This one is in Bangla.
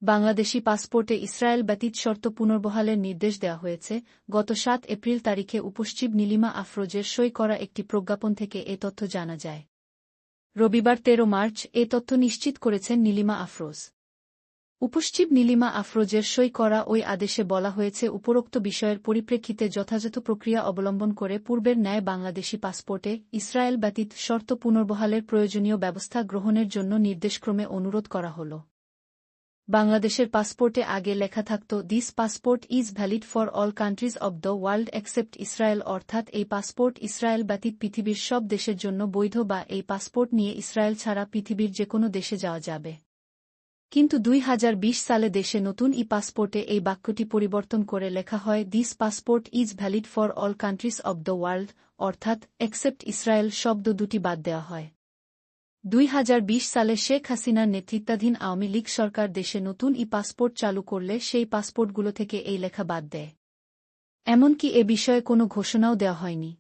বাংলাদেশি পাসপোর্টে ইসরায়েল ব্যতীত শর্ত পুনর্বহালের নির্দেশ দেওয়া হয়েছে। গত ৭ এপ্রিল তারিখে উপসচিব নীলিমা আফরোজের সই করা একটি প্রজ্ঞাপন থেকে এ তথ্য জানা যায়। রবিবার ১৩ মার্চ এ তথ্য নিশ্চিত করেছেন নীলিমা আফরোজ। উপসচিব নীলিমা আফরোজের সই করা ওই আদেশে বলা হয়েছে, উপরোক্ত বিষয়ের পরিপ্রেক্ষিতে যথাযথ প্রক্রিয়া অবলম্বন করে পূর্বের ন্যায় বাংলাদেশি পাসপোর্টে ইসরায়েল ব্যতীত শর্ত পুনর্বহালের প্রয়োজনীয় ব্যবস্থা গ্রহণের জন্য নির্দেশক্রমে অনুরোধ করা হল। বাংলাদেশের পাসপোর্টে আগে লেখা থাকত, this passport is valid for all countries of the world except Israel, অর্থাৎ এই পাসপোর্ট ইসরায়েল ব্যতীত পৃথিবীর সব দেশের জন্য বৈধ বা এই পাসপোর্ট নিয়ে ইসরায়েল ছাড়া পৃথিবীর যেকোনো দেশে যাওয়া যাবে। কিন্তু ২০২০ সালে দেশে নতুন পাসপোর্টে এই বাক্যটি পরিবর্তন করে লেখা হয়, this passport is valid for all countries of the world, অর্থাৎ এক্সেপ্ট ইসরায়েল শব্দ দুটি বাদ দেওয়া হয়। ২০২০ সালে শেখ হাসিনার নেতৃত্বাধীন আওয়ামী লীগ সরকার দেশে নতুন পাসপোর্ট চালু করলে সেই পাসপোর্টগুলো থেকে এই লেখা বাদ দেয়। এমনকি এ বিষয়ে কোনো ঘোষণাও দেওয়া হয়নি।